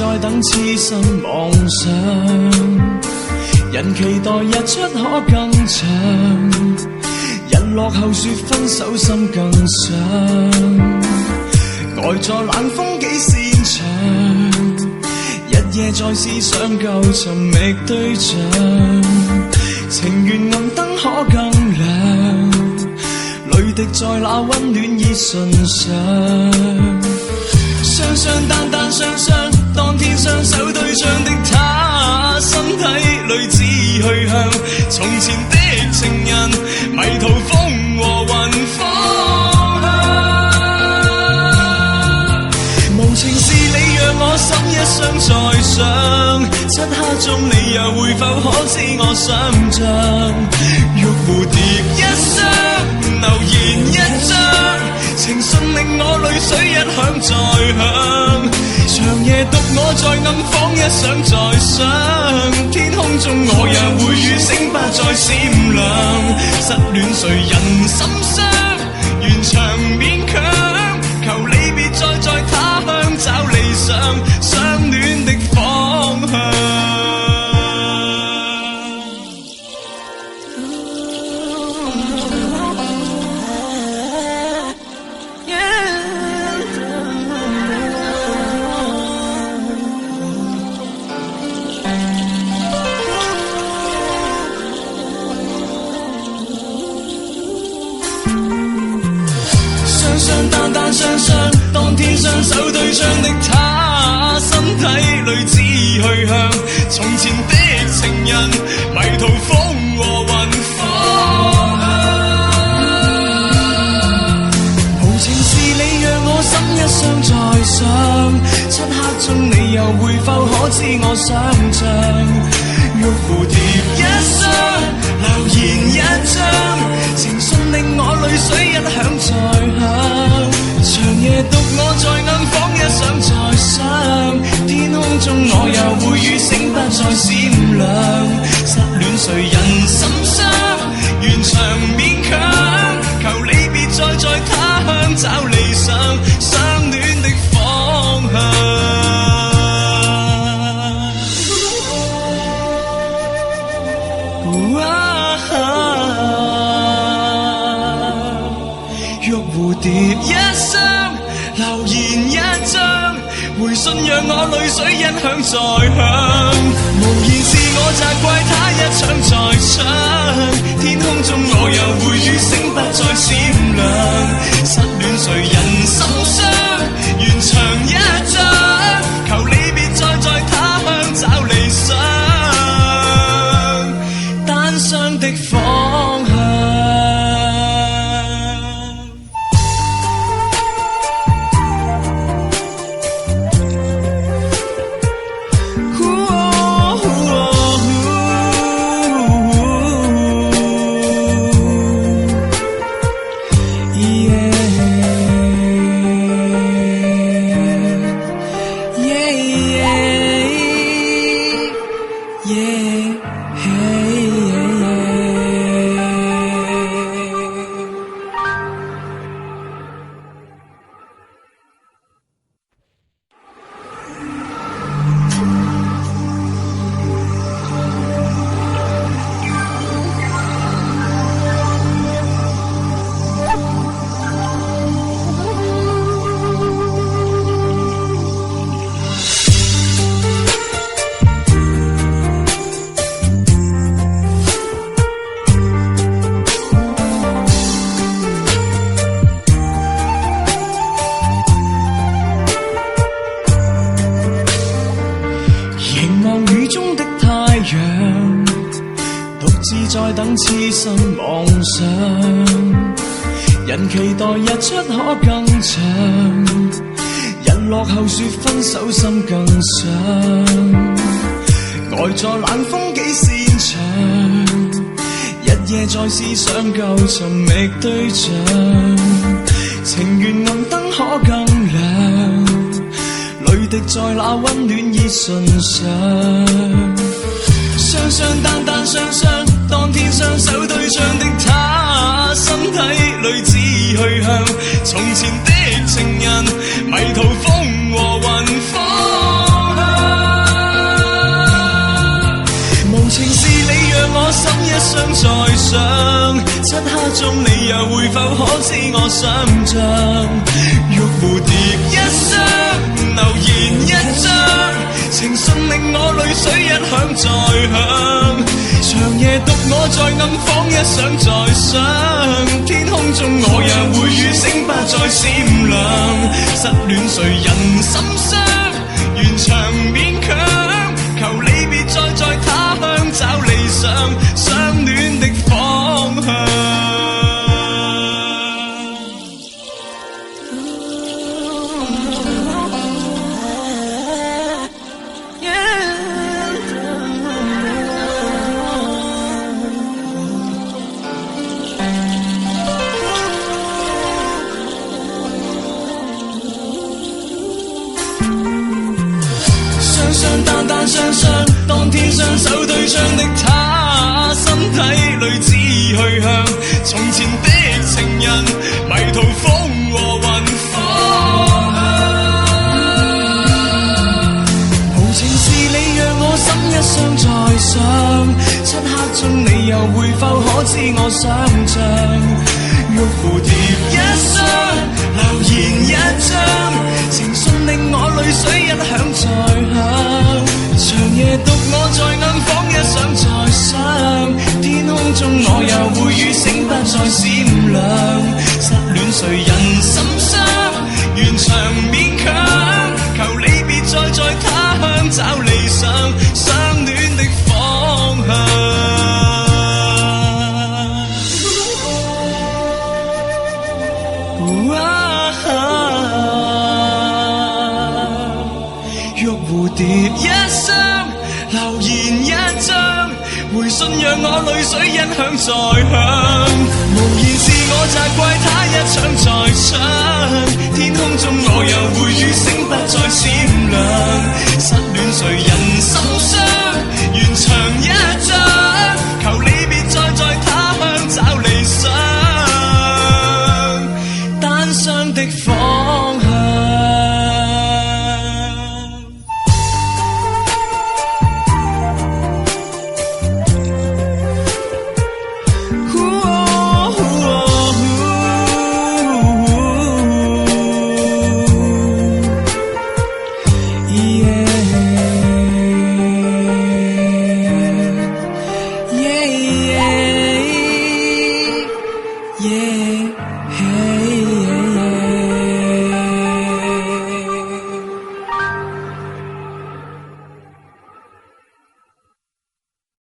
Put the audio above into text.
在等痴心妄想，人期待日出可更長，日落後說分手心更傷，呆在冷風幾擅長，日夜在思想舊尋覓對象，情願暗燈可更亮，淚滴在那溫暖已唇上，雙雙單單雙雙，當天雙手對唱的他，身體裏只去向從前的情人，迷途風和雲方向。無情是你讓我心一雙在想，漆黑中你又會否可知我想像？玉蝴蝶一雙，留言一張，情信令我淚水一響再響，長夜獨我在暗房一想再想，天空中我也會與星不再閃亮，失戀誰人心傷，緣長勉強，求你別再在他鄉找理想，相戀的方向。單單雙雙，當天雙手對唱的他，身體裏只去向從前的情人，迷途風和雲方向。無情是你讓我心一雙在想，漆黑中你又會否可知我想像？玉蝴蝶一雙，留言一張，情信令我淚水一響再響，長夜獨我在暗房一想再想，天空中我又會與星不再閃亮，失戀誰人心傷，緣長勉強，求你別再在他鄉找理想，相戀的方向。玉蝴蝶一雙，留言一張，回信讓我淚水一響再響，無言是我責怪他一場再唱，天空中我又會與星不再閃亮，失戀誰人心傷，緣長一張，求你別再在他鄉找理想，單雙的方向。在等痴心妄想，人期待日出可更長，日落後說分手心更傷，呆在冷風幾擅長，日夜在思想舊尋覓對象，情願暗燈可更亮，淚滴在那溫暖已唇上，雙雙單單雙雙，當天雙手對唱的他，身體裏只去向從前的情人，迷途風和雲方向。漆黑中你又會否可知我想像？玉蝴蝶一雙，留言一張，情信令我淚水一響再響。長夜獨我在暗房一想再想，天空中我也會與星不再閃亮。失戀誰人心傷，緣長勉強，求你別再在他鄉找理想，相戀的方向。單單雙雙，當天雙手對唱的他，身體裏只去向從前的情人，迷途風和雲方向。無情是你讓我心一傷再傷，漆黑中你又會否可知我想像？玉蝴蝶一雙，留言一張，情信令我淚水一響再響。長夜獨我在暗房一想再想，天空中我又會與星不再閃亮。失戀誰人心傷，緣長勉強，求你別再在他鄉找理想，相戀的方向。玉蝴蝶一雙，留言一張，回信讓我淚水一響再響。無言是我責怪他一場再場，天空中我又會與星不再閃亮。失戀誰人心傷，緣長一張，求你別再在他鄉找理想，單雙的方向。Yeah, hey, yeah, yeah.